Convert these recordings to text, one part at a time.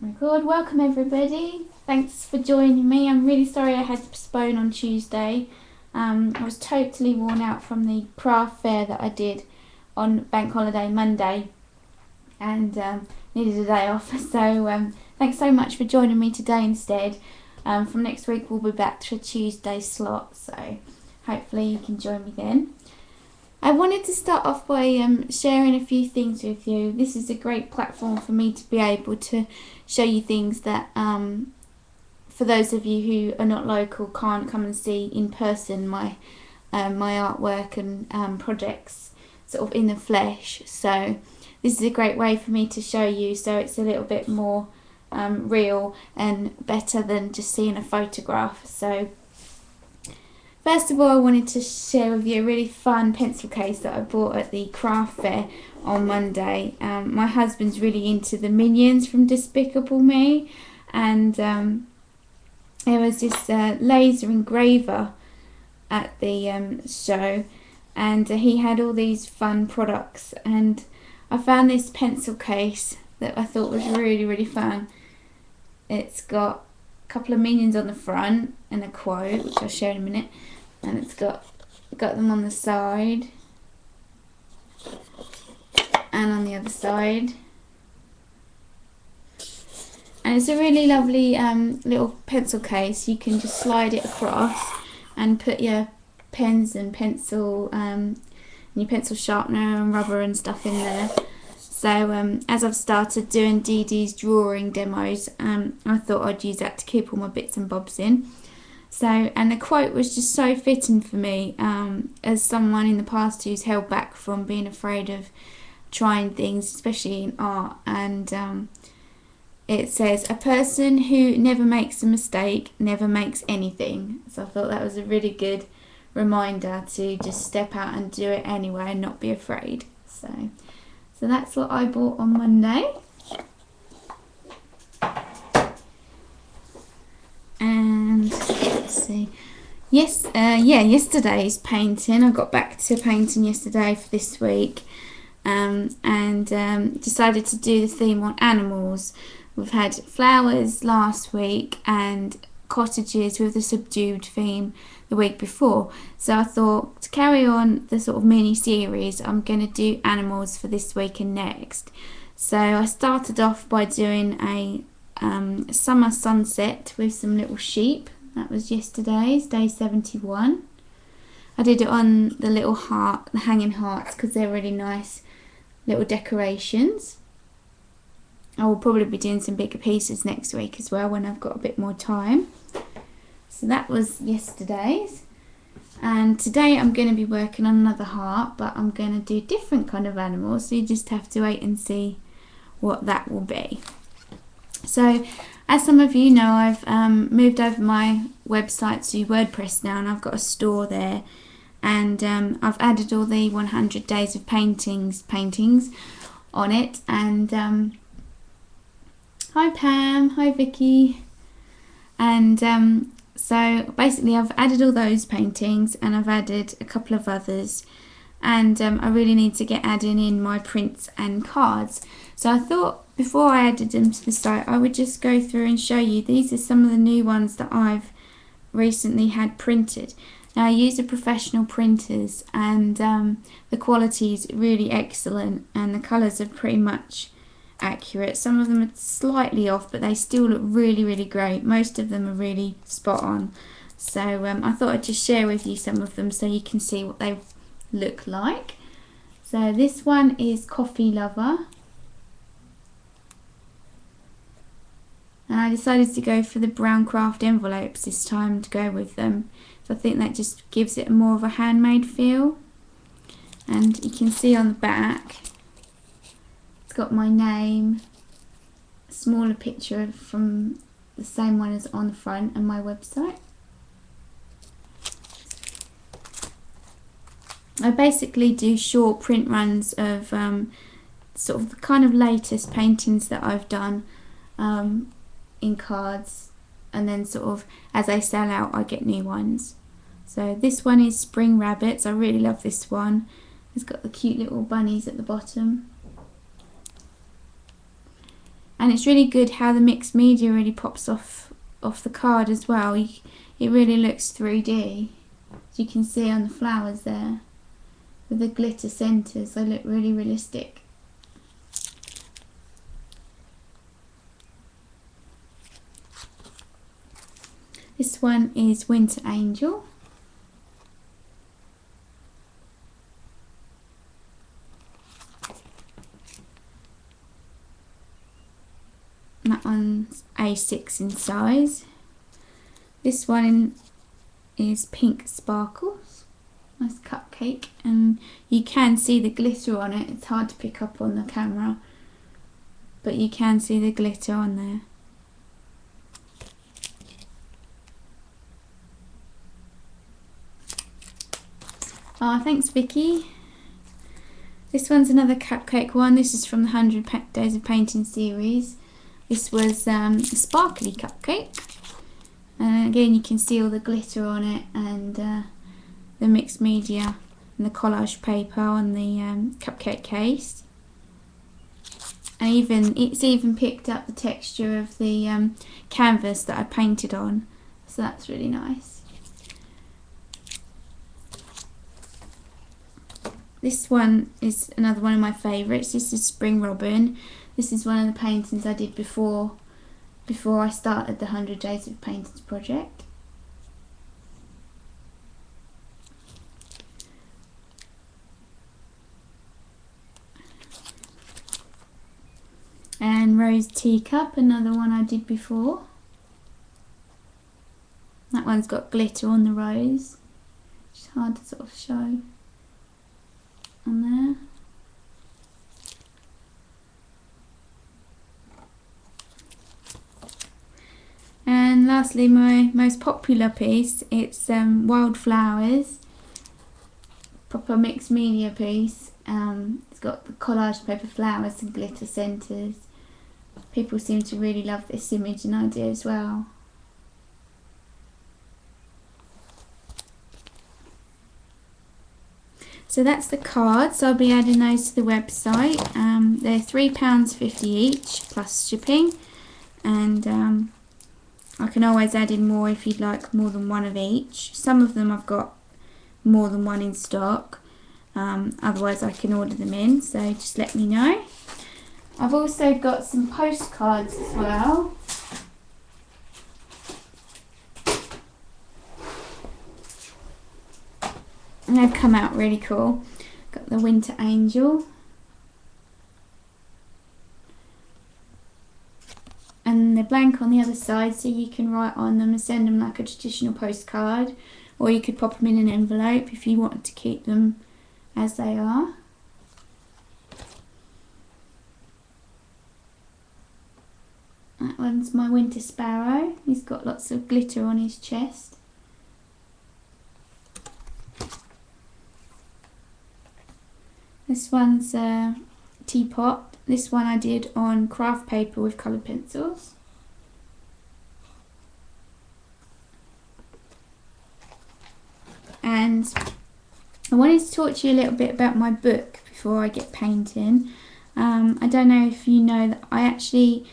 Record. Welcome everybody. Thanks for joining me. I'm really sorry I had to postpone on Tuesday. I was totally worn out from the craft fair that I did on Bank Holiday Monday and needed a day off. So thanks so much for joining me today instead. From next week we'll be back to a Tuesday slot, so hopefully you can join me then. I wanted to start off by sharing a few things with you. This is a great platform for me to be able to show you things that, for those of you who are not local, can't come and see in person my artwork and projects sort of in the flesh. So this is a great way for me to show you, so it's a little bit more real and better than just seeing a photograph. So first of all, I wanted to share with you a really fun pencil case that I bought at the craft fair on Monday. My husband's really into the Minions from Despicable Me, and there was this laser engraver at the show, and he had all these fun products, and I found this pencil case that I thought was really fun. It's got a couple of Minions on the front and a quote, which I'll share in a minute. And it's got them on the side and on the other side, and it's a really lovely little pencil case. You can just slide it across and put your pens and pencil and your pencil sharpener and rubber and stuff in there. So as I've started doing Dee Dee's drawing demos, I thought I'd use that to keep all my bits and bobs in. So, and the quote was just so fitting for me, as someone in the past who's held back from being afraid of trying things, especially in art. And it says, "A person who never makes a mistake never makes anything." So I thought that was a really good reminder to just step out and do it anyway and not be afraid. So that's what I bought on Monday. And let's see, yesterday's painting, I got back to painting yesterday for this week, and decided to do the theme on animals. We've had flowers last week and cottages with a subdued theme the week before, so I thought to carry on the sort of mini series, I'm going to do animals for this week and next. So I started off by doing a summer sunset with some little sheep. That was yesterday's, day 71. I did it on the little heart, the hanging hearts, because they're really nice little decorations. I will probably be doing some bigger pieces next week as well when I've got a bit more time. So that was yesterday's, and today I'm going to be working on another heart, but I'm going to do different kind of animals, so you just have to wait and see what that will be. So, as some of you know, I've moved over my website to WordPress now, and I've got a store there, and I've added all the 100 days of paintings on it. And hi Pam, hi Vicky, and so basically I've added all those paintings, and I've added a couple of others, and I really need to get adding in my prints and cards. So I thought before I added them to the site, I would just go through and show you. These are some of the new ones that I've recently had printed. Now I use the professional printers, and the quality is really excellent, and the colours are pretty much accurate. Some of them are slightly off, but they still look really great. Most of them are really spot on. So I thought I'd just share with you some of them so you can see what they look like. So this one is Coffee Lover, and I decided to go for the brown craft envelopes this time to go with them. So I think that just gives it more of a handmade feel. And you can see on the back, it's got my name, a smaller picture from the same one as on the front, and my website. I basically do short print runs of sort of the kind of latest paintings that I've done in cards, and then sort of as they sell out I get new ones. So this one is Spring Rabbits. I really love this one. It's got the cute little bunnies at the bottom. And it's really good how the mixed media really pops off the card as well. It really looks 3D, as you can see on the flowers there, with the glitter centres. They look really realistic. This one is Winter Angel. That one's A6 in size. This one is Pink Sparkles. Nice cupcake, and you can see the glitter on it. It's hard to pick up on the camera, but you can see the glitter on there. Oh, thanks Vicky. This one's another cupcake one. This is from the 100 Days of Painting series. This was a sparkly cupcake. And again, you can see all the glitter on it, and the mixed media and the collage paper on the cupcake case. And it's even picked up the texture of the canvas that I painted on. So that's really nice. This one is another one of my favourites. This is Spring Robin. This is one of the paintings I did before I started the 100 Days of Paintings project. And Rose Teacup, another one I did before. That one's got glitter on the rose, which is hard to sort of show on there. And lastly, my most popular piece, it's Wildflowers, proper mixed media piece. It's got the collage paper flowers and glitter centres. People seem to really love this image and idea as well. So that's the cards. I'll be adding those to the website. They're £3.50 each plus shipping, and I can always add in more if you'd like more than one of each. Some of them I've got more than one in stock. Otherwise I can order them in, so just let me know. I've also got some postcards as well. And they've come out really cool. Got the Winter Angel. And they're blank on the other side, so you can write on them and send them like a traditional postcard, or you could pop them in an envelope if you wanted to keep them as they are. That one's my Winter Sparrow. He's got lots of glitter on his chest. This one's a teapot. This one I did on craft paper with coloured pencils. And I wanted to talk to you a little bit about my book before I get painting. I don't know if you know that I actually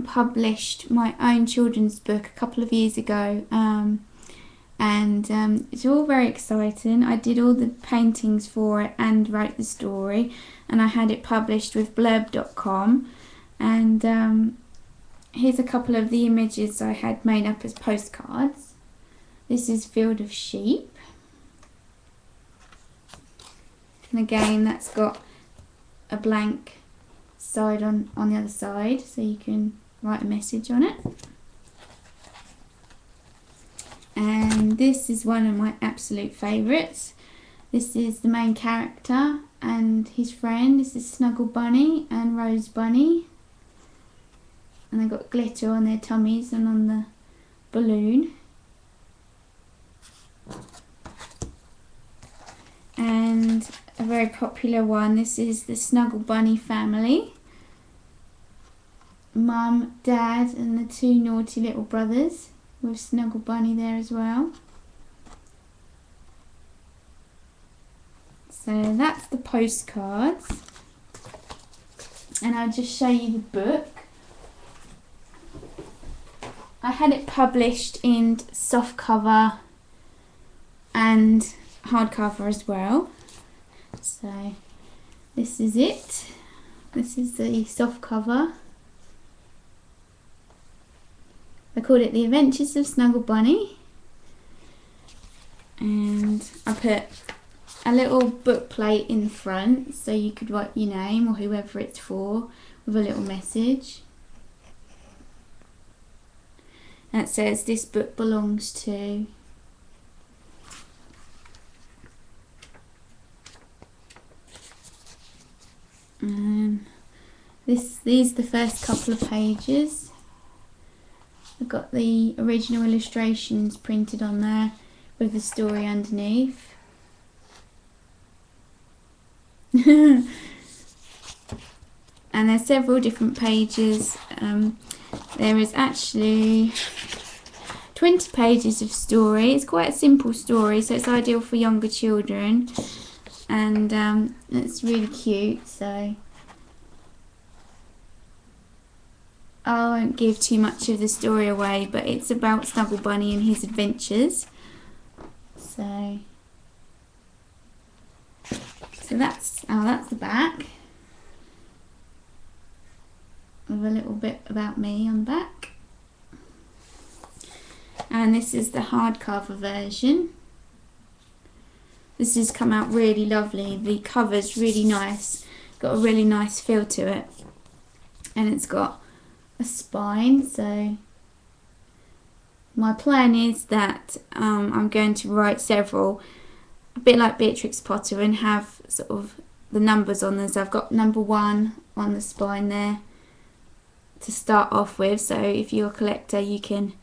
published my own children's book a couple of years ago, and it's all very exciting. I did all the paintings for it and wrote the story, and I had it published with blurb.com. And here's a couple of the images I had made up as postcards. This is Field of Sheep, and again that's got a blank side on the other side, so you can write a message on it. And this is one of my absolute favourites. This is the main character and his friend. This is Snuggle Bunny and Rose Bunny, and they've got glitter on their tummies and on the balloon. And a very popular one, this is the Snuggle Bunny family. Mum, Dad and the two naughty little brothers, with Snuggle Bunny there as well. So that's the postcards, and I'll just show you the book. I had it published in softcover and hardcover as well. So this is it. This is the softcover. I called it The Adventures of Snuggle Bunny, and I put a little book plate in front so you could write your name or whoever it's for with a little message. And it says, "This book belongs to..." These are the first couple of pages. I've got the original illustrations printed on there with the story underneath. And there's several different pages. There is actually 20 pages of story. It's quite a simple story, so it's ideal for younger children, and it's really cute. So I won't give too much of the story away, but it's about Snuggle Bunny and his adventures. So that's the back, with a little bit about me on the back. And this is the hardcover version. This has come out really lovely. The cover's really nice, got a really nice feel to it, and it's got a spine. So my plan is that I'm going to write several, a bit like Beatrix Potter, and have sort of the numbers on them. So I've got number 1 on the spine there to start off with, so if you're a collector you can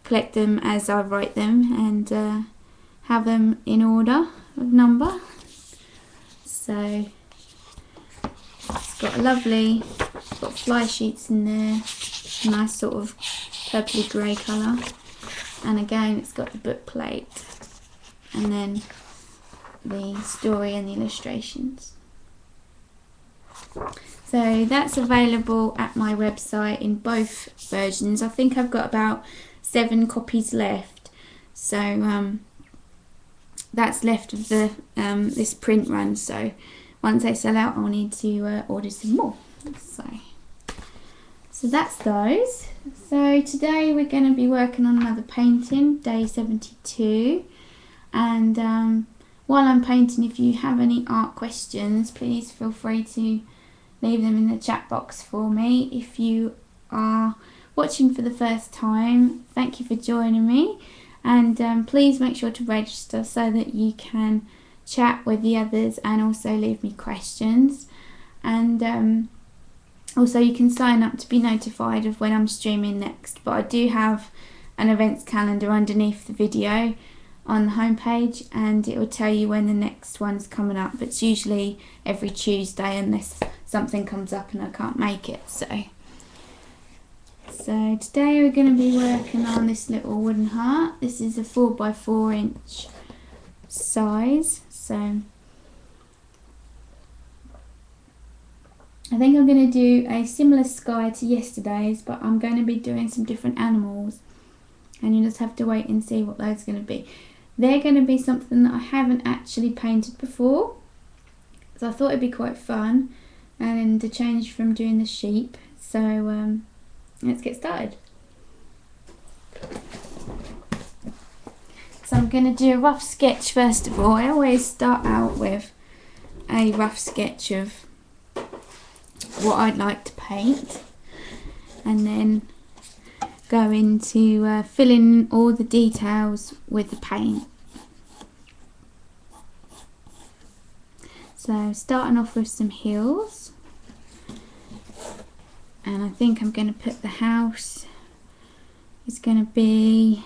collect them as I write them and have them in order of number. So it's got a lovely, got fly sheets in there, nice sort of purpley grey colour, and again it's got the book plate and then the story and the illustrations. So that's available at my website in both versions. I think I've got about 7 copies left, so that's left of the this print run. So once they sell out, I'll need to order some more. So that's those. So today we're going to be working on another painting, day 72, and while I'm painting, if you have any art questions, please feel free to leave them in the chat box for me. If you are watching for the first time, thank you for joining me, and please make sure to register so that you can chat with the others and also leave me questions, and also you can sign up to be notified of when I'm streaming next. But I do have an events calendar underneath the video on the homepage, and it will tell you when the next one's coming up. It's usually every Tuesday unless something comes up and I can't make it. So today we're going to be working on this little wooden heart. This is a 4x4 inch size. So I think I'm going to do a similar sky to yesterday's, but I'm going to be doing some different animals, and you just have to wait and see what those are going to be. They're going to be something that I haven't actually painted before, so I thought it'd be quite fun and to change from doing the sheep. So let's get started. So I'm going to do a rough sketch first of all. I always start out with a rough sketch of what I'd like to paint, and then go into filling all the details with the paint. So starting off with some hills, and I think I'm going to put the house is going to be,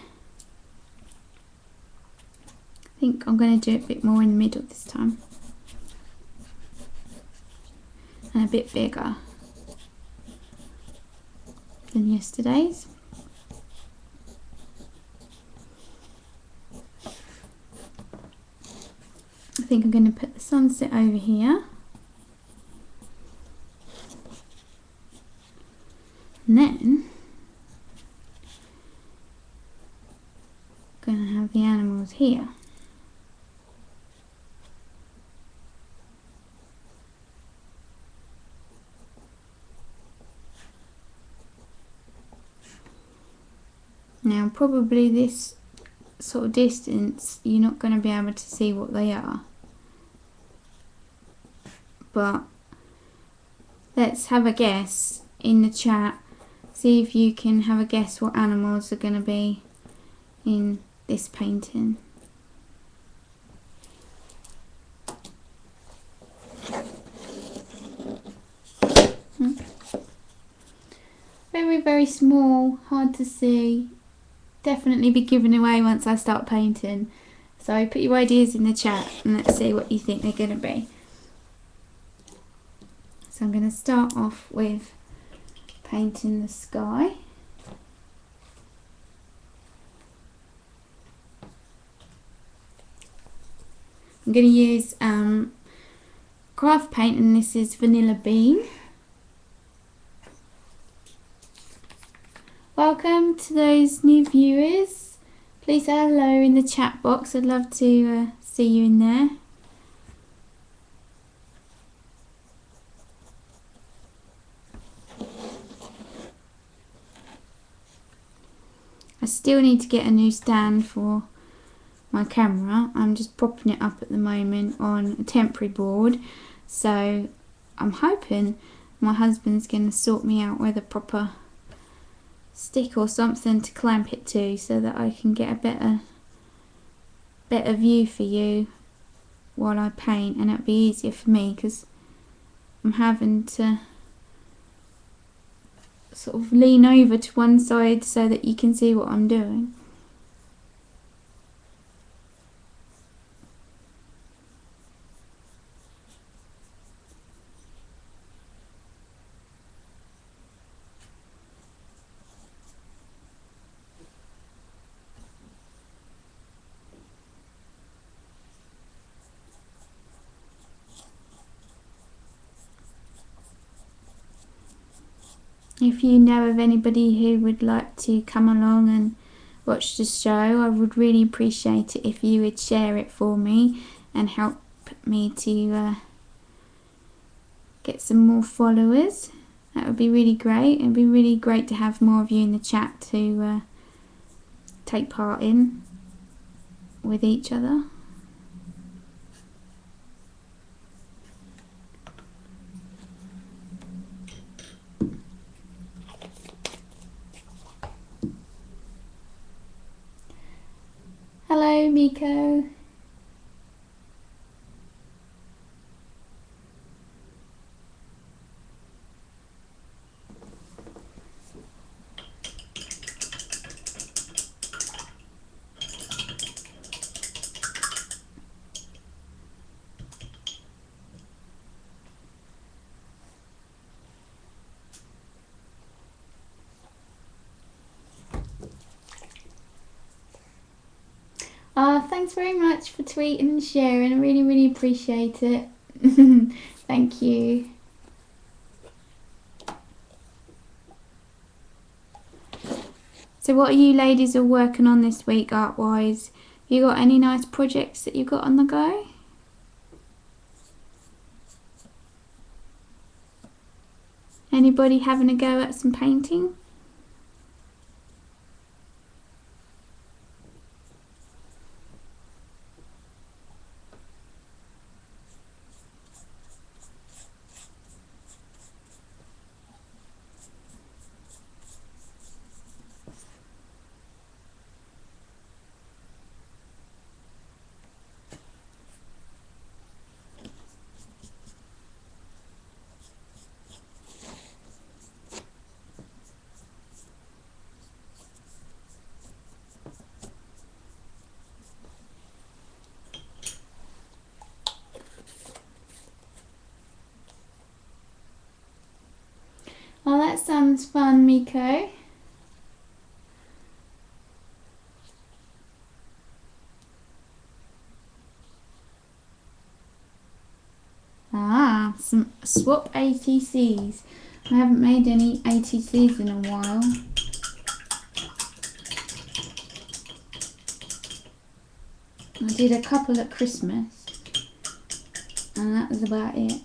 I think I'm going to do it a bit more in the middle this time and a bit bigger than yesterday's. I think I'm going to put the sunset over here, and then of the animals here. Now probably this sort of distance you're not going to be able to see what they are, but let's have a guess in the chat. See if you can have a guess what animals are going to be in this painting. Very, very small, hard to see. Definitely be given away once I start painting. So put your ideas in the chat and let's see what you think they're going to be. So I'm going to start off with painting the sky. I'm going to use craft paint, and this is Vanilla Bean. Welcome to those new viewers. Please say hello in the chat box. I'd love to see you in there. I still need to get a new stand for my camera. I'm just propping it up at the moment on a temporary board, so I'm hoping my husband's going to sort me out with a proper stick or something to clamp it to, so that I can get a better view for you while I paint, and it'll be easier for me because I'm having to sort of lean over to one side so that you can see what I'm doing. If you know of anybody who would like to come along and watch the show, I would really appreciate it if you would share it for me and help me to get some more followers. That would be really great. It would be really great to have more of you in the chat to take part in with each other. Hello, Miko. Thanks very much for tweeting and sharing. I really, really appreciate it. Thank you. So what are you ladies all working on this week art-wise? You got any nice projects that you got on the go? Anybody having a go at some painting? Oh, that sounds fun, Miko. Ah, some swap ATCs. I haven't made any ATCs in a while. I did a couple at Christmas, and that was about it.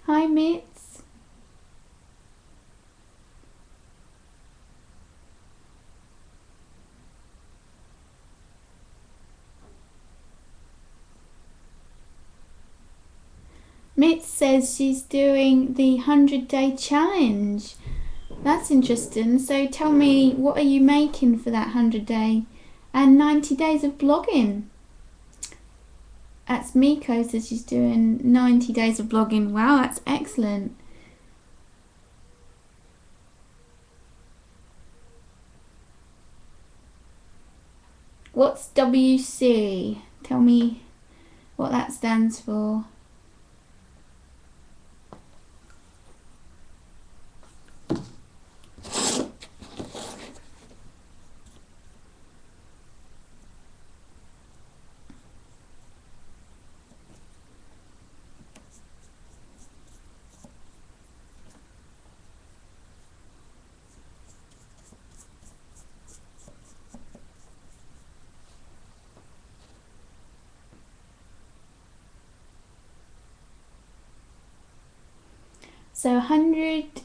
Hi, Mitz. Mitz says she's doing the 100-day challenge. That's interesting. So tell me, what are you making for that 100-day and 90 days of blogging? That's Miko says she's doing 90 days of blogging. Wow, that's excellent. What's WC? Tell me what that stands for. So 100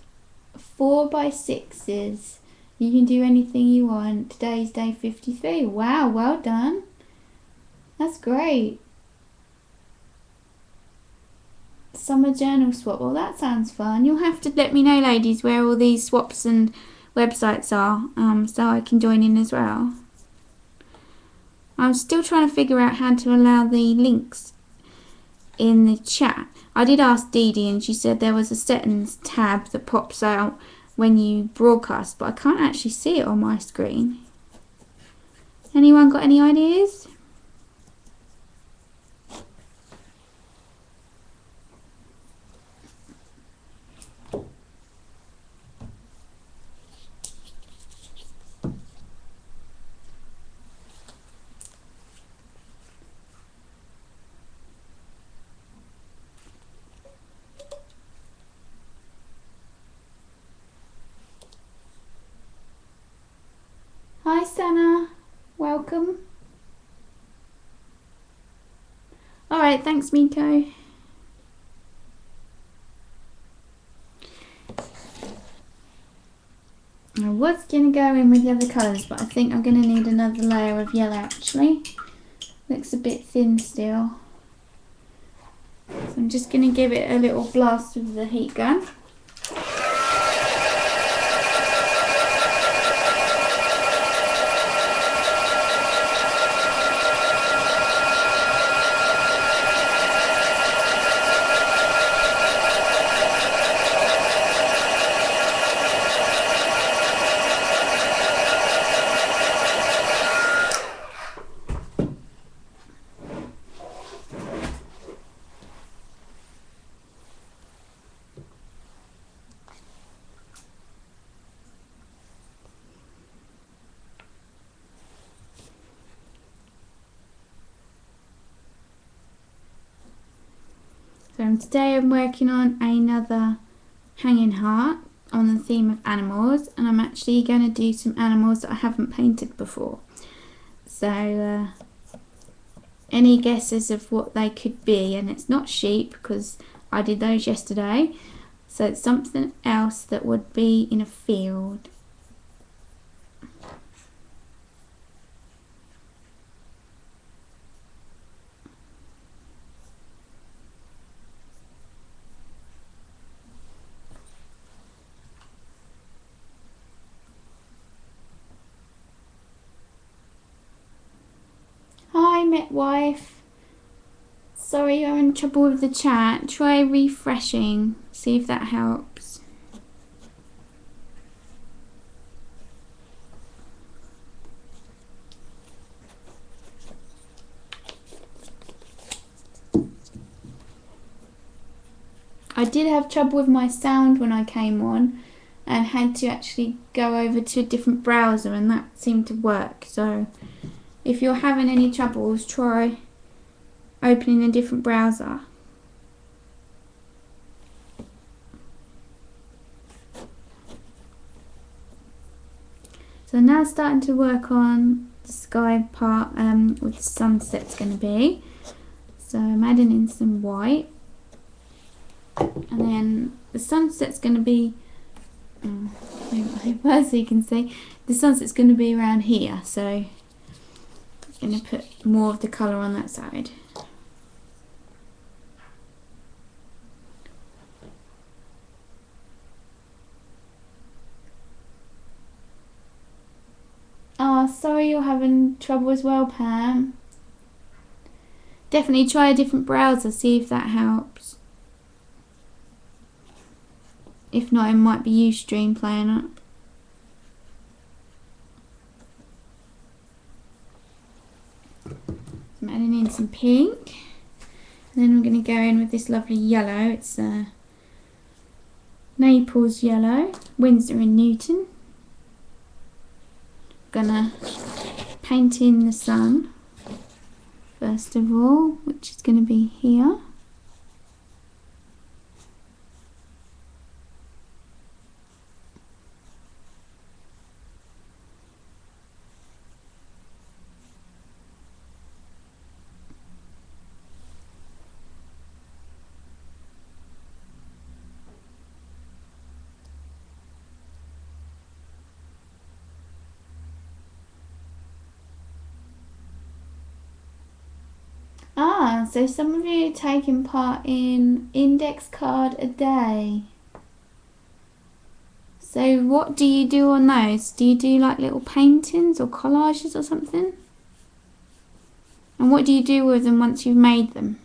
4x6s. You can do anything you want. Today's day 53. Wow, well done. That's great. Summer journal swap. Well, that sounds fun. You'll have to let me know, ladies, where all these swaps and websites are, so I can join in as well. I'm still trying to figure out how to allow the links in the chat. I did ask Dee Dee and she said there was a settings tab that pops out when you broadcast, but I can't actually see it on my screen. Anyone got any ideas? Hi Sana, welcome. Alright, thanks Miko. I was going to go in with the other colours, but I think I'm going to need another layer of yellow actually. Looks a bit thin still. So I'm just going to give it a little blast with the heat gun. So today I'm working on another hanging heart on the theme of animals, and I'm actually going to do some animals that I haven't painted before. So any guesses of what they could be? And it's not sheep because I did those yesterday, so it's something else that would be in a field. Hi Metwife. Sorry you're in trouble with the chat. Try refreshing. See if that helps. I did have trouble with my sound when I came on. and had to actually go over to a different browser, and that seemed to work. So if you're having any troubles, try opening a different browser. So now starting to work on the sky part, with the sunset's going to be. So I'm adding in some white, and then the sunset's going to be, so you can see, the sunset's going to be around here, so I'm going to put more of the colour on that side. Oh, sorry you're having trouble as well, Pam. Definitely try a different browser, see if that helps. If not, it might be Ustream playing up. I'm adding in some pink. And then I'm going to go in with this lovely yellow. It's Naples yellow, Winsor and Newton. Gonna paint in the sun first of all, which is going to be here. Ah, so some of you are taking part in index card a day. So what do you do on those? Do you do like little paintings or collages or something? And what do you do with them once you've made them?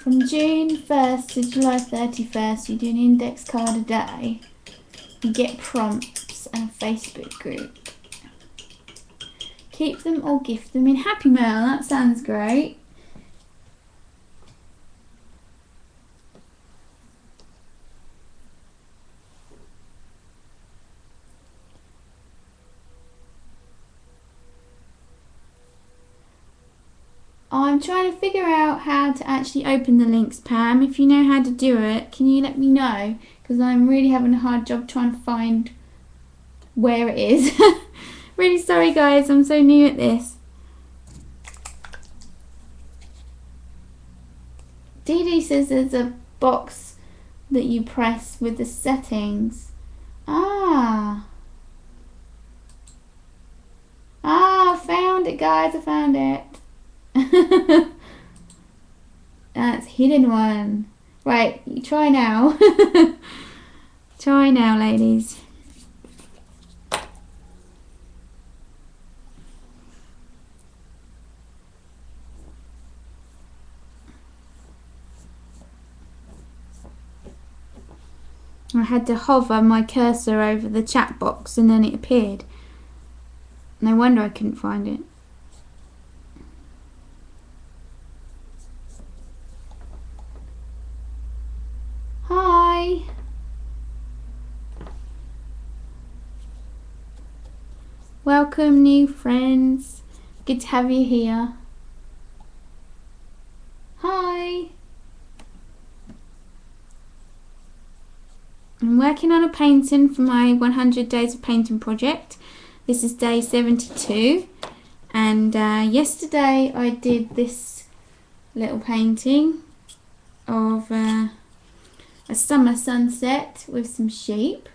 From June 1st to July 31st, you do an index card a day. You get prompts and a Facebook group. Keep them or gift them in Happy Mail. That sounds great. I'm trying to figure out how to actually open the links, Pam. If you know how to do it, can you let me know? Because I'm really having a hard job trying to find where it is. Really sorry guys, I'm so new at this. Dee Dee says there's a box that you press with the settings. Ah, I found it guys, I found it. That's hidden one. Right, you try now. Try now, ladies. I had to hover my cursor over the chat box and then it appeared. No wonder I couldn't find it. Hi. Welcome new friends. Good to have you here. Hi. I'm working on a painting for my 100 days of painting project. This is day 72 and yesterday I did this little painting of a summer sunset with some sheep.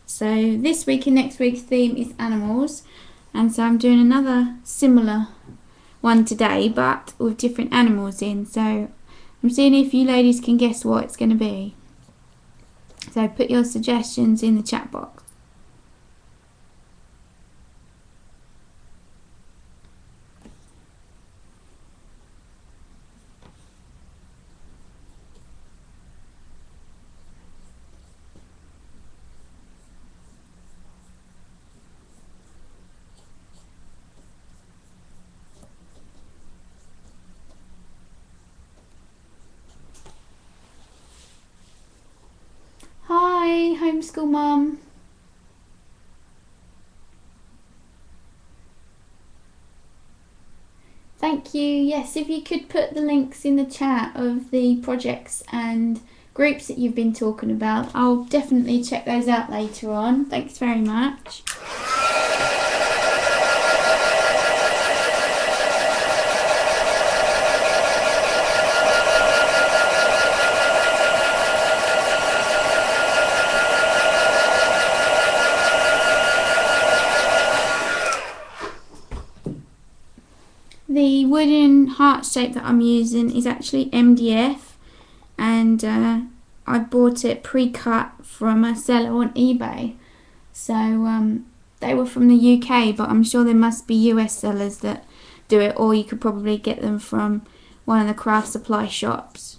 So this week and next week's theme is animals, and so I'm doing another similar one today but with different animals in. So I'm seeing if you ladies can guess what it's going to be. So put your suggestions in the chat box. Hi, homeschool mum. Thank you. Yes, if you could put the links in the chat of the projects and groups that you've been talking about, I'll definitely check those out later on. Thanks very much. The wooden heart shape that I'm using is actually MDF, and I bought it pre-cut from a seller on eBay. So they were from the UK, but I'm sure there must be US sellers that do it, or you could probably get them from one of the craft supply shops.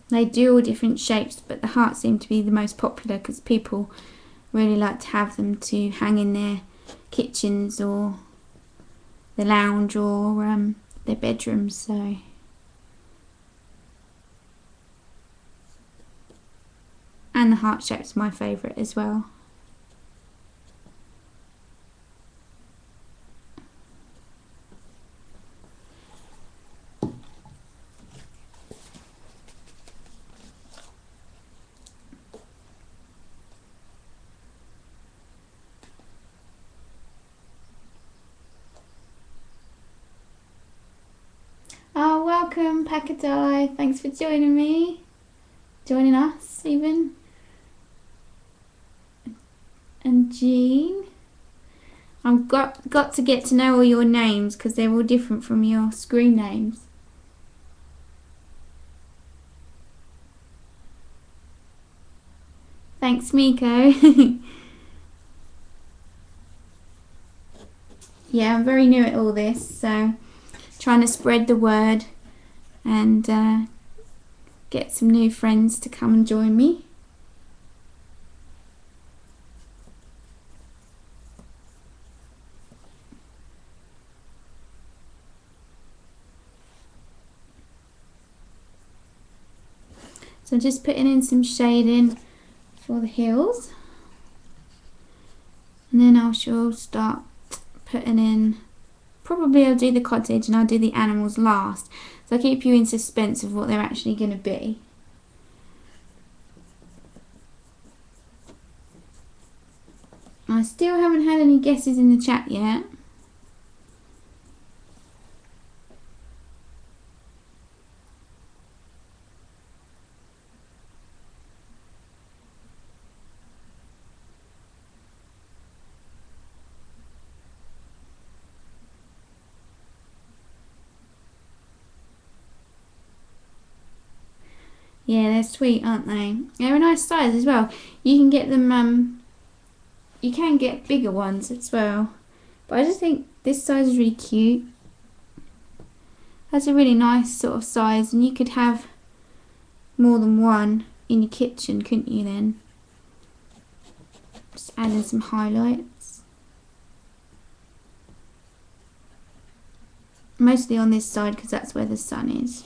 They do all different shapes, but the hearts seem to be the most popular because people really like to have them to hang in their kitchens or the lounge or their bedrooms. So and the heart shape's my favourite as well. Oh, welcome, Pakadai. Thanks for joining me. Joining us, even. And Jean. I've got to get to know all your names because they're all different from your screen names. Thanks, Miko. Yeah, I'm very new at all this, so trying to spread the word and get some new friends to come and join me. So just putting in some shading for the hills, and then I shall start putting in, probably I'll do the cottage and I'll do the animals last, so I'll keep you in suspense of what they're actually going to be. I still haven't had any guesses in the chat yet. Yeah, they're sweet, aren't they? They're a nice size as well. You can get them, you can get bigger ones as well. But I just think this size is really cute. That's a really nice sort of size, and you could have more than one in your kitchen, couldn't you then? Just adding some highlights. Mostly on this side because that's where the sun is.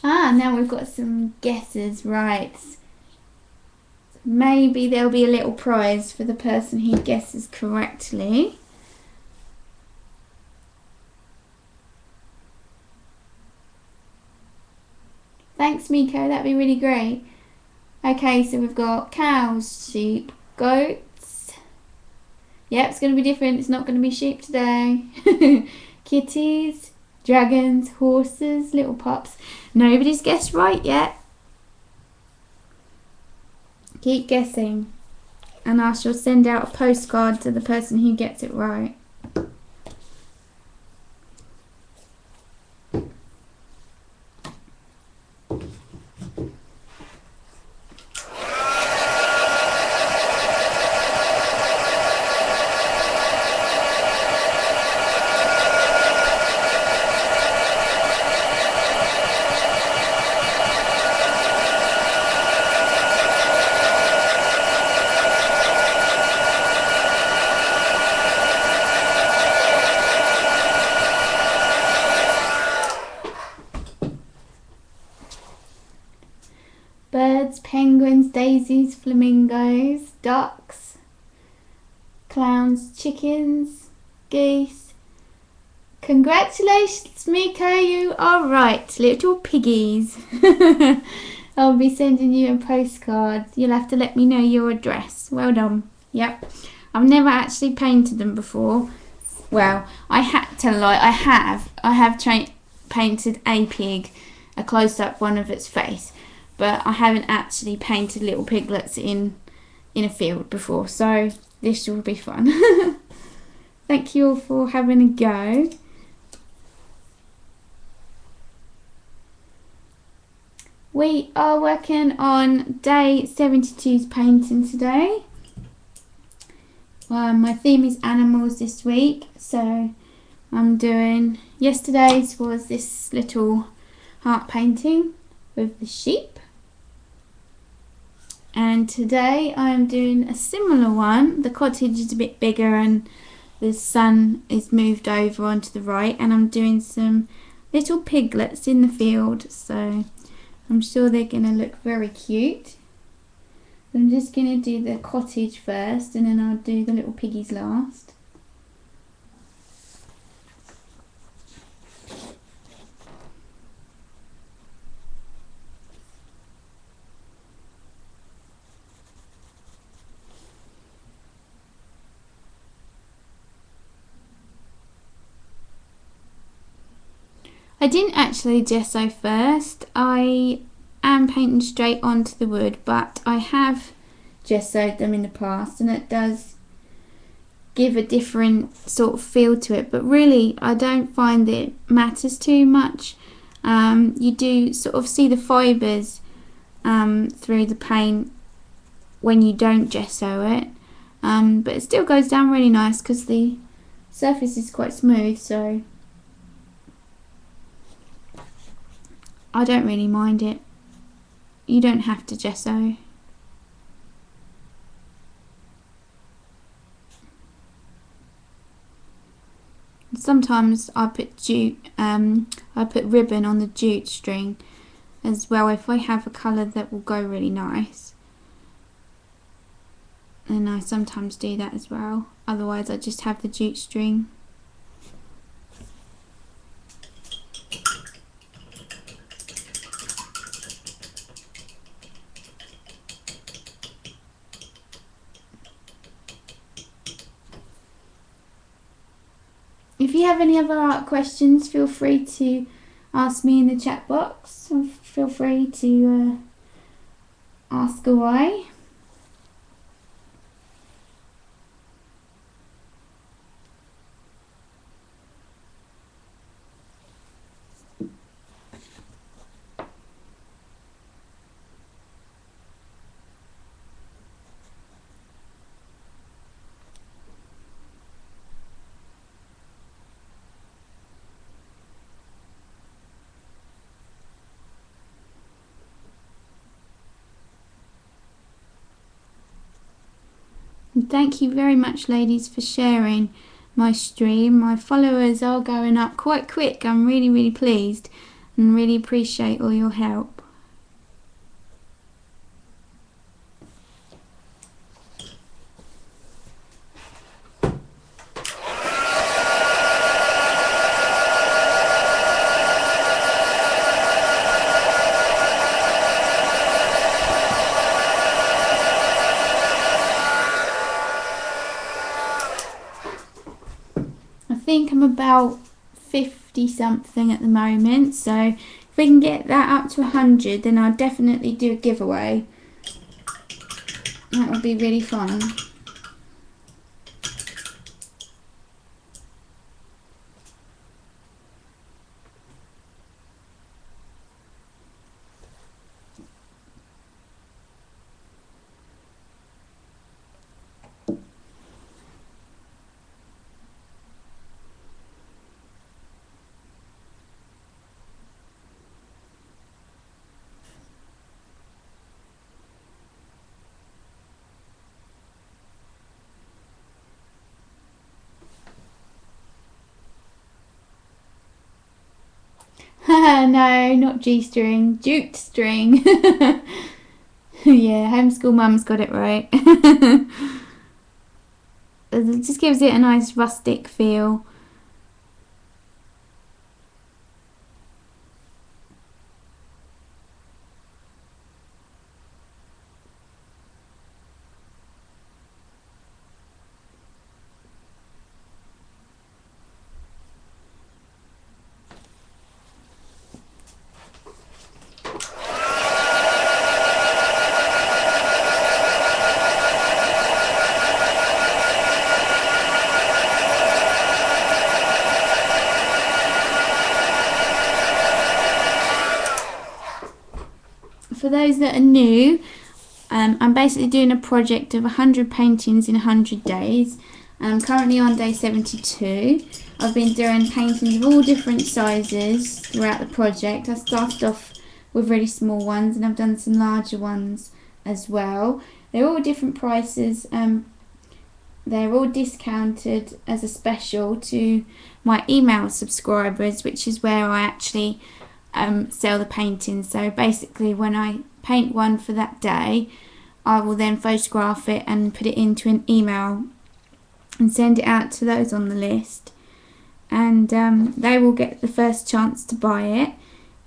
Ah, now we've got some guesses, right. Maybe there'll be a little prize for the person who guesses correctly. Thanks, Miko, that'd be really great. Okay, so we've got cows, sheep, goats. Yep, it's going to be different. It's not going to be sheep today. Kitties, dragons, horses, little pups. Nobody's guessed right yet. Keep guessing, and I shall send out a postcard to the person who gets it right. daisies, flamingos, ducks, clowns, chickens, geese. Congratulations, Miko, you are right, little piggies. I'll be sending you a postcard. You'll have to let me know your address. Well done. Yep. I've never actually painted them before. Well, I had to lie. I have painted a pig, a close-up one of its face, but I haven't actually painted little piglets in a field before. So this will be fun. Thank you all for having a go. We are working on day 72's painting today. My theme is animals this week, so I'm doing, yesterday's was this little heart painting with the sheep, and today I'm doing a similar one. The cottage is a bit bigger and the sun is moved over onto the right, and I'm doing some little piglets in the field, so I'm sure they're going to look very cute. I'm just going to do the cottage first, and then I'll do the little piggies last. I didn't actually gesso first. I am painting straight onto the wood, but I have gessoed them in the past, and it does give a different sort of feel to it, but really I don't find it matters too much. You do sort of see the fibres through the paint when you don't gesso it, but it still goes down really nice because the surface is quite smooth, so I don't really mind it. You don't have to gesso. Sometimes I put ribbon on the jute string as well if I have a colour that will go really nice. And I sometimes do that as well. Otherwise I just have the jute string. If you have any other art questions, feel free to ask me in the chat box. Feel free to ask away. And thank you very much, ladies, for sharing my stream. My followers are going up quite quick. I'm really pleased and really appreciate all your help. I think I'm about 50 something at the moment, so if we can get that up to 100, then I'll definitely do a giveaway. That would be really fun. No, not G-string, jute string. Yeah, homeschool mum's got it right. It just gives it a nice rustic feel. For those that are new, I'm basically doing a project of 100 paintings in 100 days. I'm currently on day 72. I've been doing paintings of all different sizes throughout the project. I started off with really small ones and I've done some larger ones as well. They're all different prices. They're all discounted as a special to my email subscribers, which is where I actually sell the paintings. So basically, when I paint one for that day, I will then photograph it and put it into an email and send it out to those on the list, and they will get the first chance to buy it,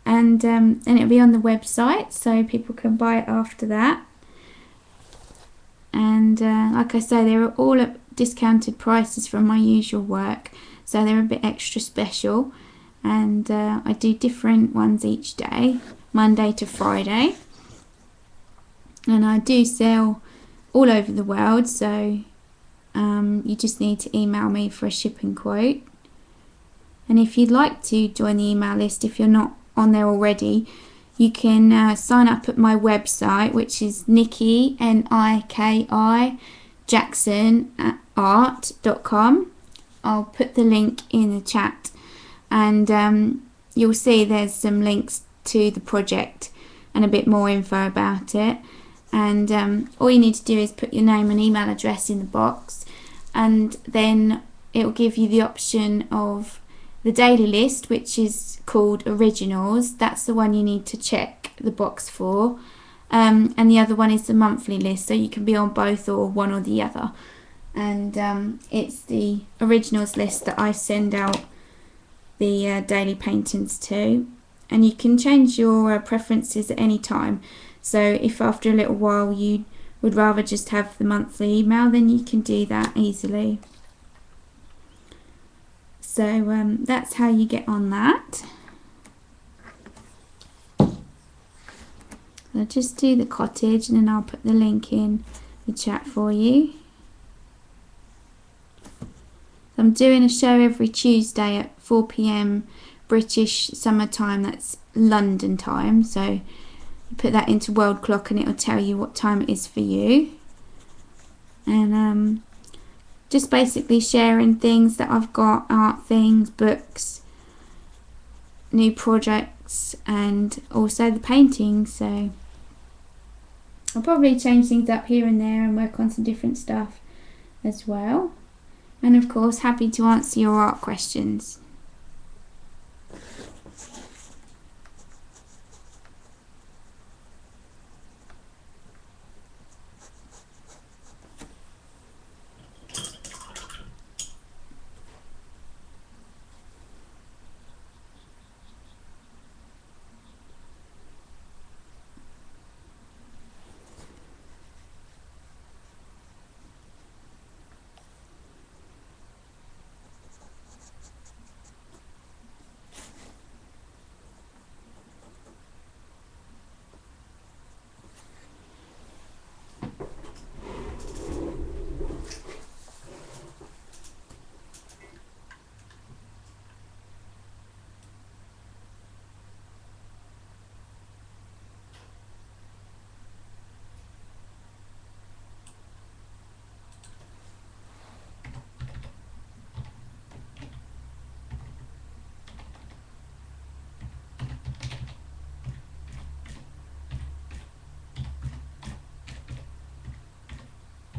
and it'll be on the website so people can buy it after that. And like I say, they're all at discounted prices from my usual work, so they're a bit extra special. And I do different ones each day, Monday to Friday, and I do sell all over the world, so you just need to email me for a shipping quote. And if you'd like to join the email list, if you're not on there already, you can sign up at my website, which is Niki, Niki, Jackson at art.com. I'll put the link in the chat, and you'll see there's some links to the project and a bit more info about it. And all you need to do is put your name and email address in the box, and then it will give you the option of the daily list, which is called Originals. That's the one you need to check the box for. And the other one is the monthly list, so you can be on both or one or the other. And it's the Originals list that I send out the daily paintings to. And you can change your preferences at any time. So if after a little while you would rather just have the monthly email, then you can do that easily. So that's how you get on that. I'll just do the cottage and then I'll put the link in the chat for you. I'm doing a show every Tuesday at 4 p.m. British summertime, that's London time. So you put that into World Clock and it'll tell you what time it is for you. And just basically sharing things that I've got, art things, books, new projects, and also the paintings. So I'll probably change things up here and there and work on some different stuff as well. And of course, happy to answer your art questions.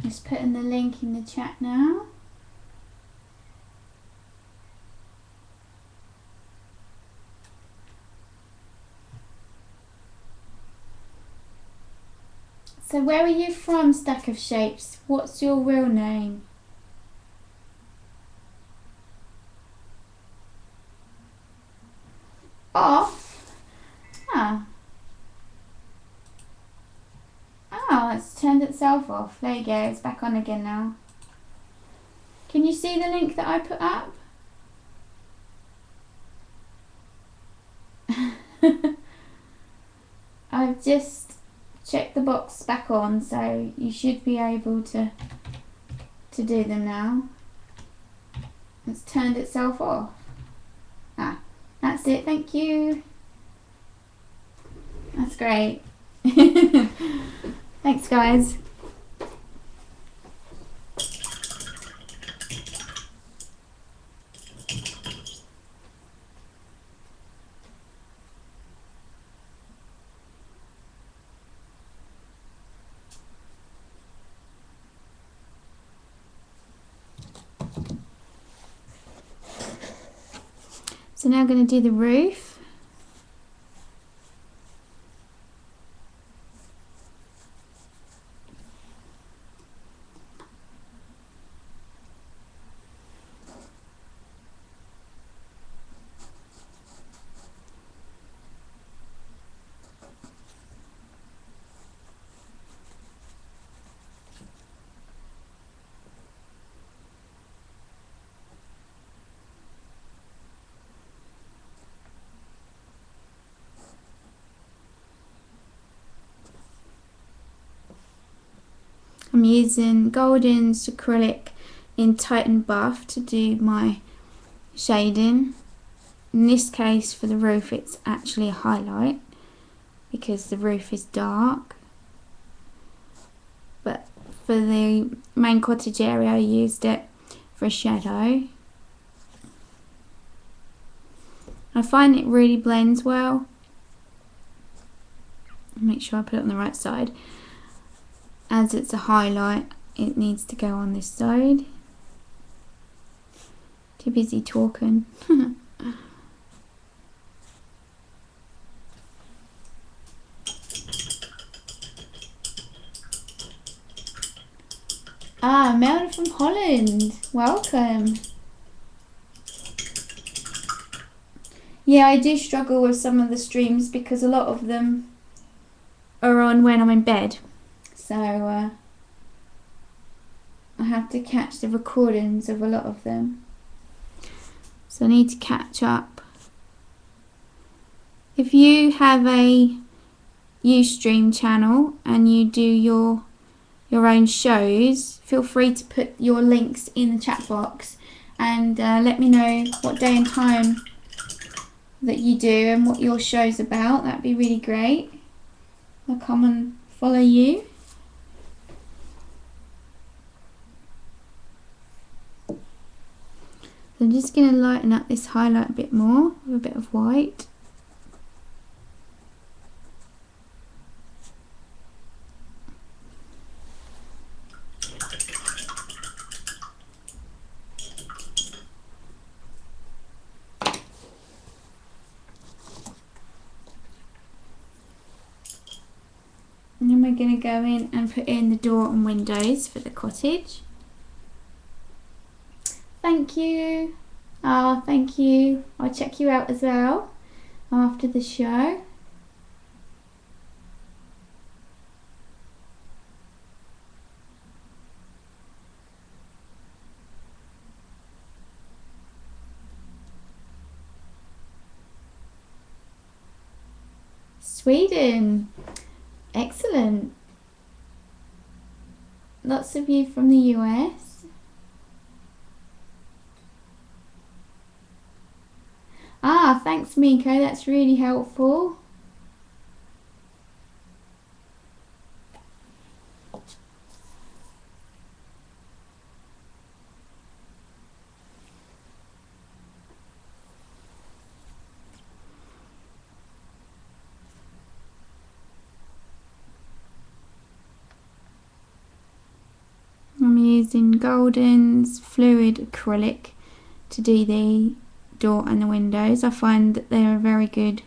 Just putting the link in the chat now. So where are you from, Stack of Shapes? What's your real name? Off? Ah. Oh, it's turned itself off. There you go, it's back on again now. Can you see the link that I put up? I've just checked the box back on, so you should be able to do them now. It's turned itself off. Ah, that's it, thank you. That's great. Thanks, guys. So now I'm going to do the roof. I'm using Golden's acrylic in Titan Buff to do my shading. In this case, for the roof, it's actually a highlight because the roof is dark. But for the main cottage area, I used it for a shadow. I find it really blends well. Make sure I put it on the right side. As it's a highlight, it needs to go on this side. Too busy talking. Ah, Melda from Holland. Welcome. Yeah, I do struggle with some of the streams because a lot of them are on when I'm in bed. So I have to catch the recordings of a lot of them. So I need to catch up. If you have a Ustream channel and you do your own shows, feel free to put your links in the chat box and let me know what day and time that you do and what your show's about. That'd be really great. I'll come and follow you. So I'm just going to lighten up this highlight a bit more with a bit of white. And then we're going to go in and put in the door and windows for the cottage. Thank you. Oh, thank you. I'll check you out as well after the show. Sweden. Excellent. Lots of you from the US. Ah, thanks Miko, that's really helpful. I'm using Golden's fluid acrylic to do the door and the windows. I find that they're a very good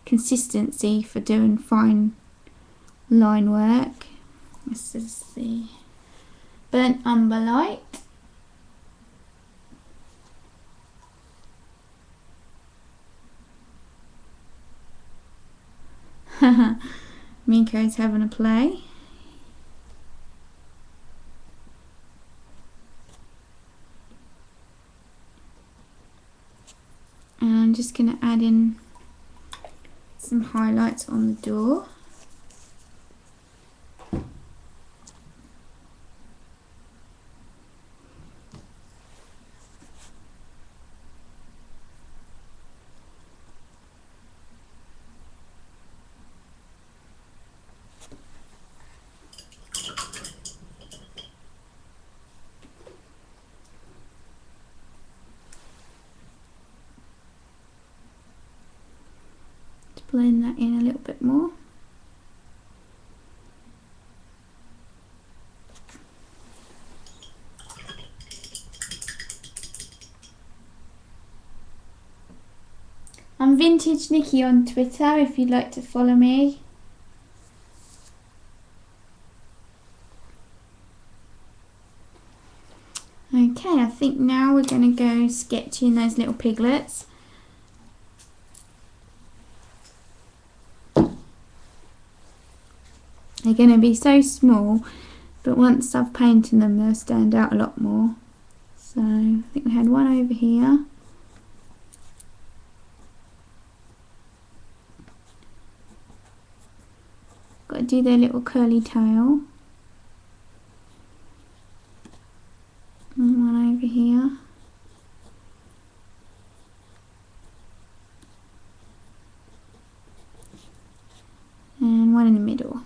consistency for doing fine line work. This is the burnt umber light. Miko's having a play. And I'm just going to add in some highlights on the door. To blend that in a little bit more. I'm Vintage Niki on Twitter if you'd like to follow me. Okay, I think now we're going to go sketching those little piglets. They're going to be so small, but once I've painted them they'll stand out a lot more. So I think we had one over here. Got to do their little curly tail. And one over here. And one in the middle.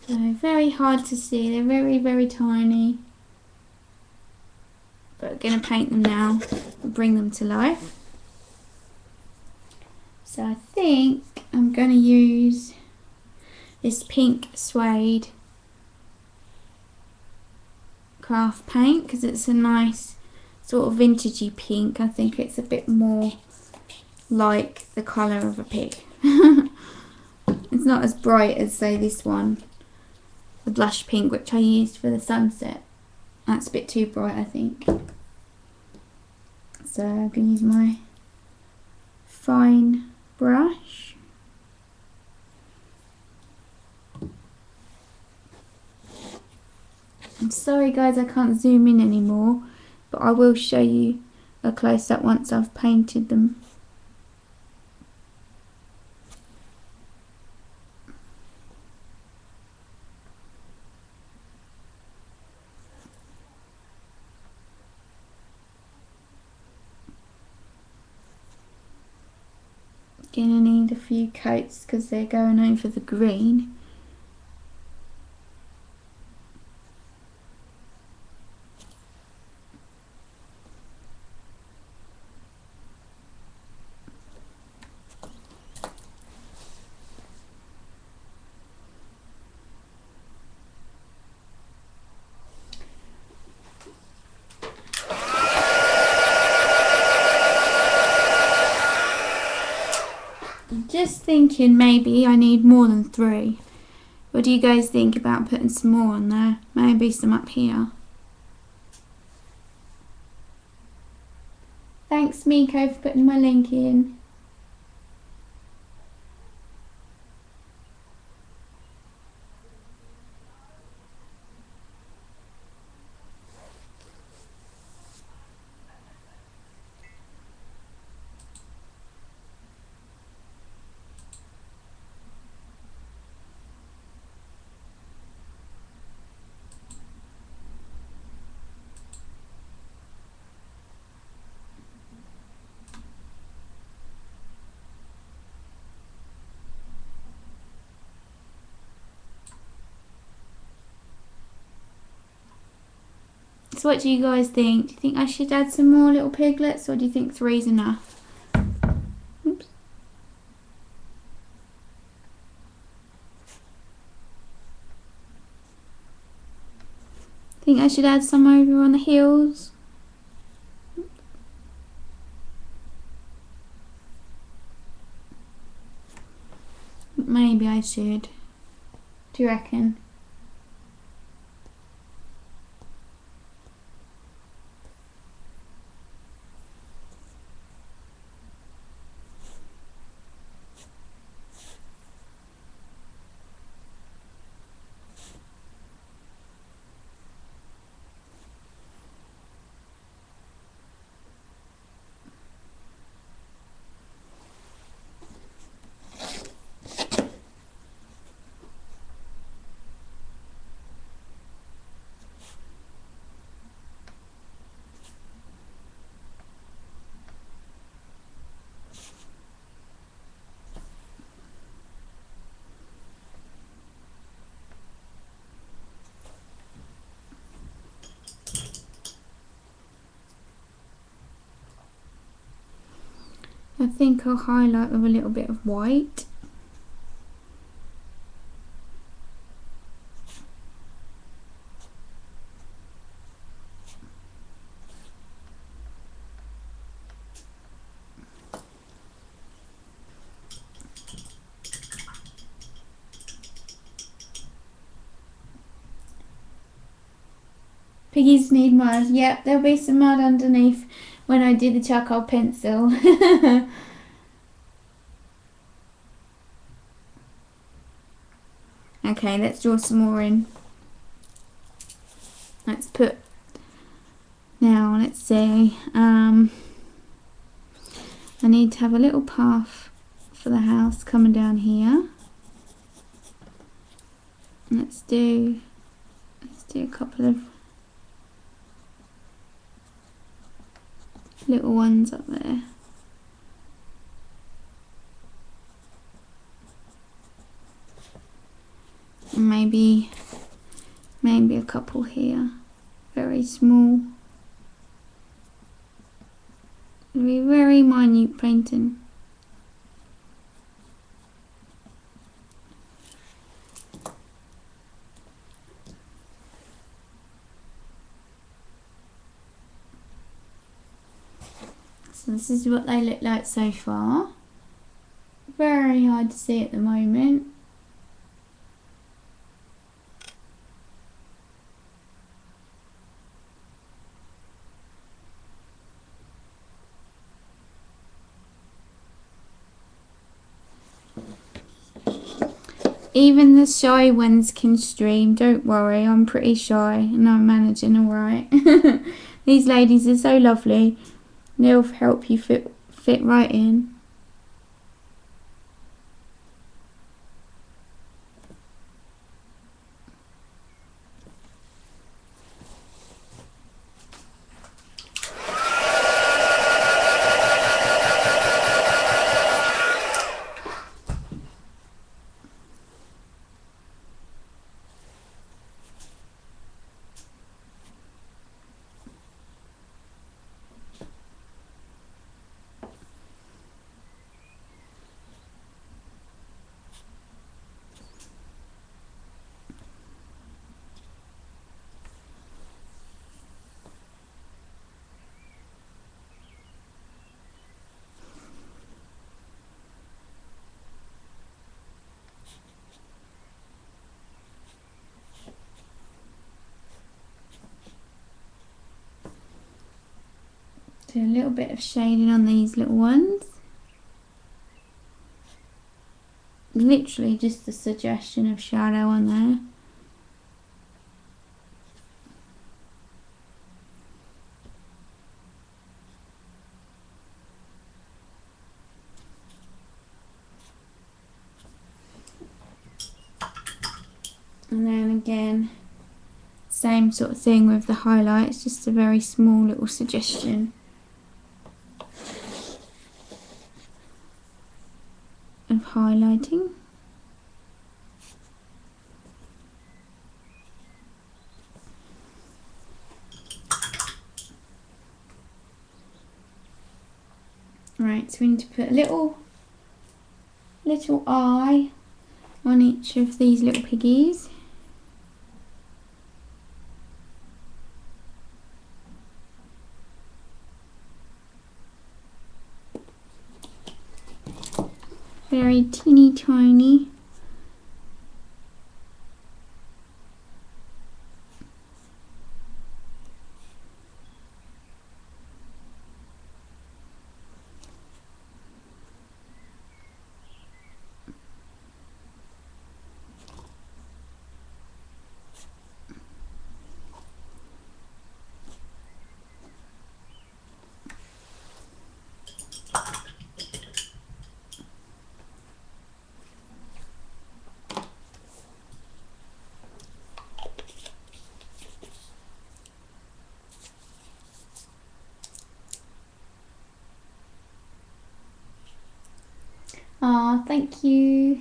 So very hard to see, they're very, very tiny. But we're going to paint them now and bring them to life. So I think I'm going to use this pink suede craft paint because it's a nice sort of vintagey pink. I think it's a bit more like the colour of a pig. It's not as bright as, say, this one, the blush pink, which I used for the sunset. That's a bit too bright, I think. So I'm going to use my fine brush. I'm sorry guys, I can't zoom in anymore, but I will show you a close-up once I've painted them. Gonna need a few coats because they're going over the green. Just thinking maybe I need more than 3. What do you guys think about putting some more on there? Maybe some up here. Thanks Miko for putting my link in. So what do you guys think? Do you think I should add some more little piglets, or do you think 3's enough? Oops. Think I should add some over on the heels. Maybe I should. Do you reckon? I think I'll highlight with a little bit of white. Piggies need mud. Yep, there'll be some mud underneath when I do the charcoal pencil. Okay, let's draw some more in. Let's put, now let's see, I need to have a little path for the house coming down here. Let's do a couple of little ones up there. And maybe a couple here, very small. It'll be very minute painting. So this is what they look like so far. Very hard to see at the moment. Even the shy ones can stream, don't worry, I'm pretty shy and I'm managing alright. These ladies are so lovely, they'll help you fit right in. Do a little bit of shading on these little ones. Literally just a suggestion of shadow on there. And then again, same sort of thing with the highlights, just a very small little suggestion of highlighting. Right, so we need to put a little eye on each of these little piggies. very teeny tiny. Ah, thank you.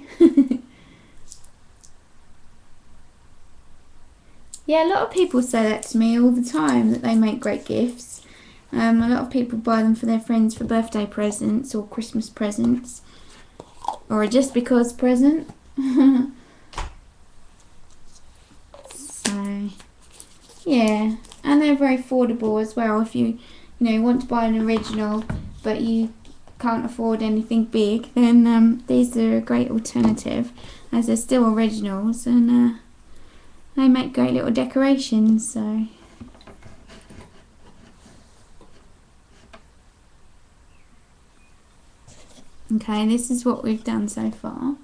Yeah, a lot of people say that to me all the time, that they make great gifts. A lot of people buy them for their friends for birthday presents or Christmas presents, or a just because present. So, yeah, and they're very affordable as well. If you want to buy an original, but you can't afford anything big, then these are a great alternative, as they're still originals and they make great little decorations. So. Okay, this is what we've done so far.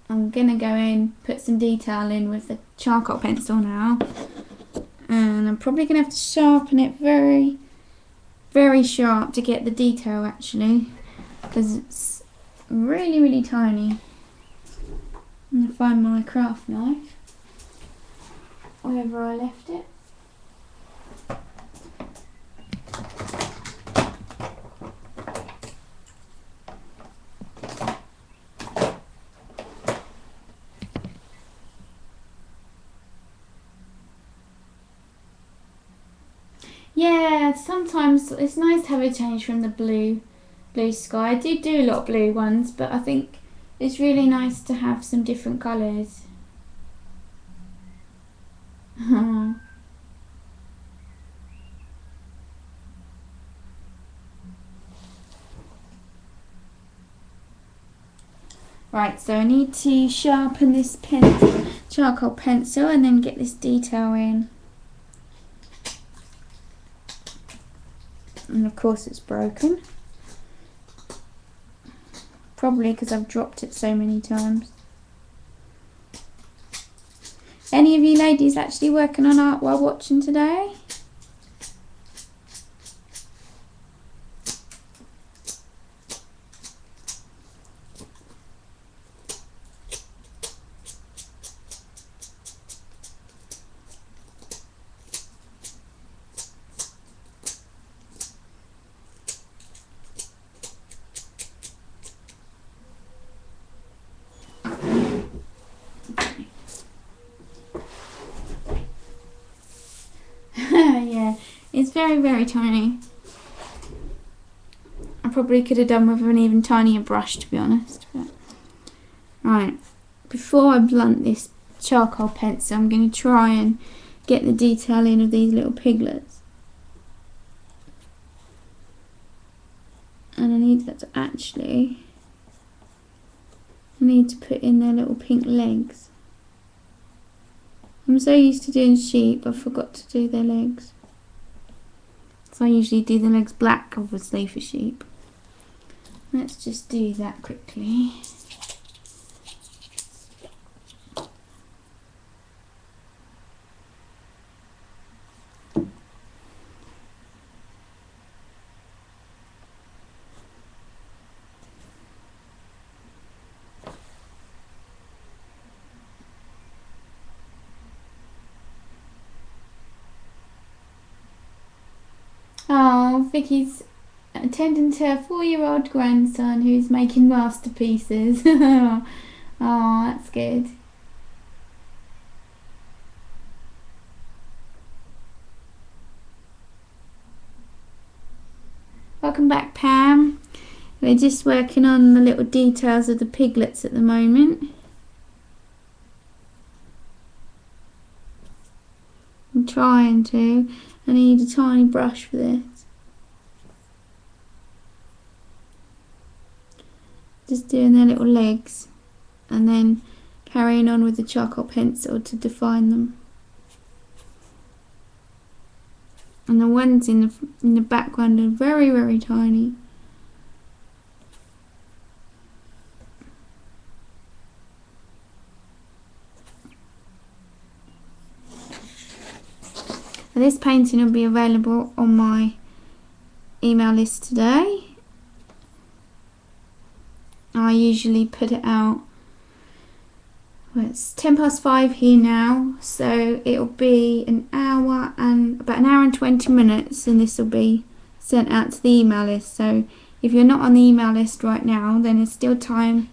I'm gonna go in, put some detail in with the charcoal pencil now, and I'm probably gonna have to sharpen it very, very sharp to get the detail actually, because it's really, really tiny. I'm gonna find my craft knife, wherever I left it. Yeah, sometimes it's nice to have a change from the blue sky. I do a lot of blue ones, but I think it's really nice to have some different colours. Right, so I need to sharpen this charcoal pencil and then get this detail in. And of course it's broken. Probably because I've dropped it so many times. Any of you ladies actually working on art while watching today? Yeah, it's very, very tiny. I probably could have done with an even tinier brush, to be honest. But. Right, before I blunt this charcoal pencil, I'm going to try and get the detail in of these little piglets. And I need that to actually, I need to put in their little pink legs. I'm so used to doing sheep, I forgot to do their legs. So I usually do the legs black, obviously, for sheep. Let's just do that quickly. Oh, Vicky's attending to her 4-year-old grandson who's making masterpieces. Oh, that's good. Welcome back, Pam. We're just working on the little details of the piglets at the moment. I'm trying to. I need a tiny brush for this. just doing their little legs and then carrying on with the charcoal pencil to define them. And the ones in the background are very, very tiny. And this painting will be available on my email list today. I usually put it out, well, it's 5:10 here now, so it'll be about an hour and 20 minutes, and this will be sent out to the email list. So if you're not on the email list right now, then there's still time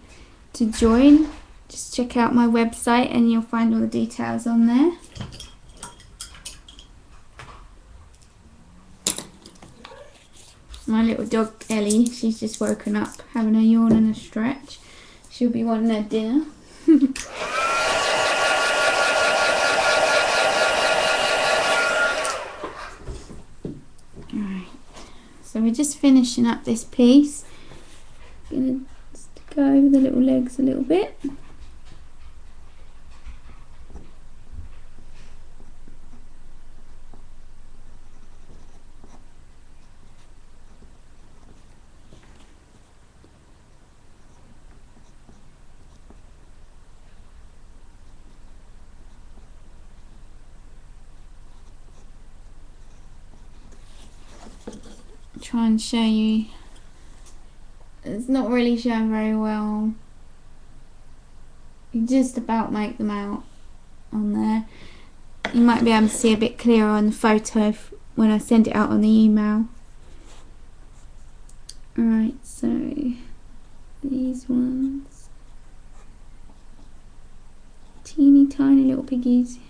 to join. Just check out my website and you'll find all the details on there. My little dog Ellie, she's just woken up, having a yawn and a stretch. She'll be wanting her dinner. Alright, so we're just finishing up this piece. Gonna just go over the little legs a little bit. Try and show you. It's not really showing very well. You just about make them out on there. You might be able to see a bit clearer on the photo when I send it out on the email. Alright, so these ones. Teeny tiny little piggies.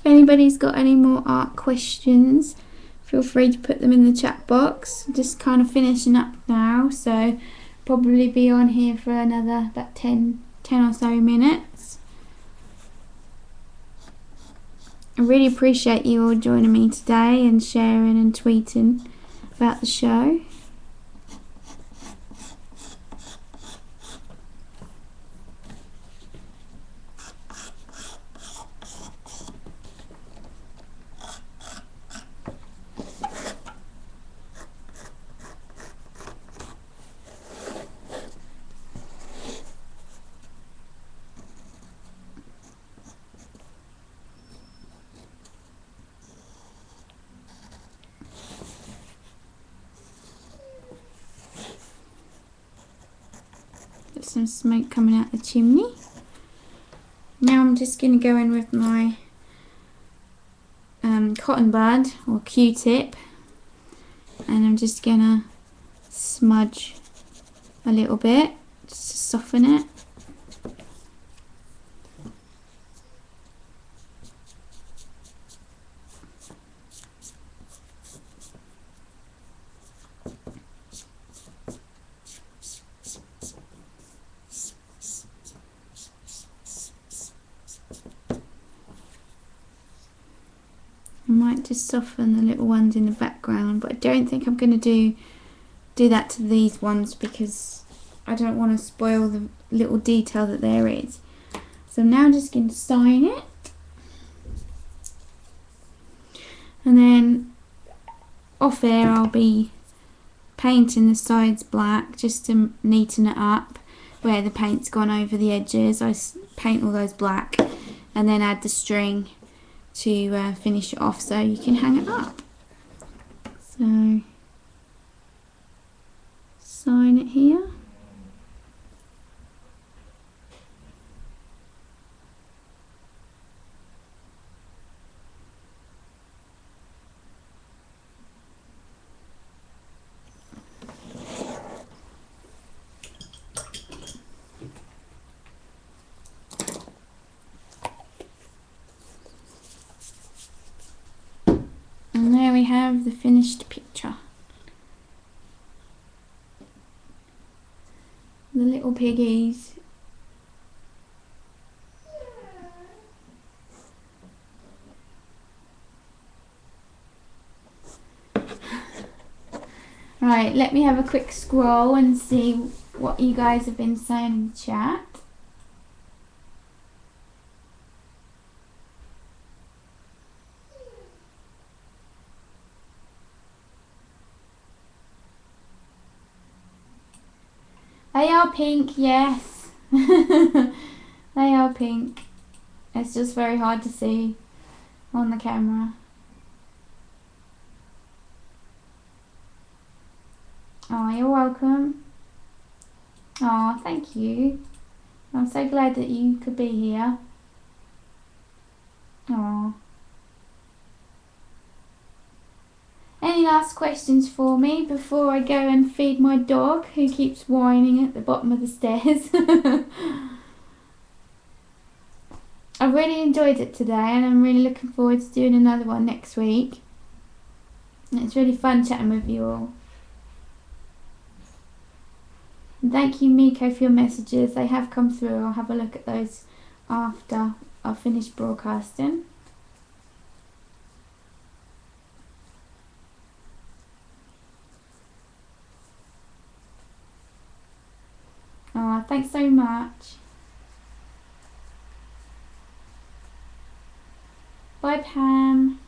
If anybody's got any more art questions, feel free to put them in the chat box. Just kind of finishing up now, so probably be on here for another about 10 or so minutes. I really appreciate you all joining me today and sharing and tweeting about the show. Got some smoke coming out the chimney. Now I'm just going to go in with my cotton bud or Q-tip, and I'm just going to smudge a little bit just to soften it. I might just soften the little ones in the background, but I don't think I'm going to do that to these ones because I don't want to spoil the little detail that there is. So I'm now just going to sign it, and then off air I'll be painting the sides black just to neaten it up where the paint's gone over the edges. I paint all those black and then add the string to finish it off so you can hang it up. So sign it here. have the finished picture. The little piggies. Right, let me have a quick scroll and see what you guys have been saying in the chat. They are pink, yes. They are pink. It's just very hard to see on the camera. Oh, you're welcome. Oh, thank you. I'm so glad that you could be here. Oh. Any last questions for me before I go and feed my dog who keeps whining at the bottom of the stairs? I really enjoyed it today and I'm really looking forward to doing another one next week. It's really fun chatting with you all. And thank you, Miko, for your messages. They have come through. I'll have a look at those after I've finished broadcasting. Oh, thanks so much. Bye, Pam.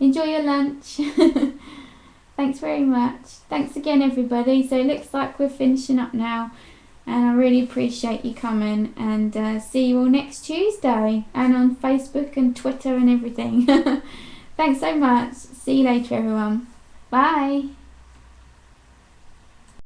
Enjoy your lunch. Thanks very much. Thanks again, everybody. So it looks like we're finishing up now, and I really appreciate you coming, and see you all next Tuesday, and on Facebook and Twitter and everything. Thanks so much. See you later, everyone. Bye.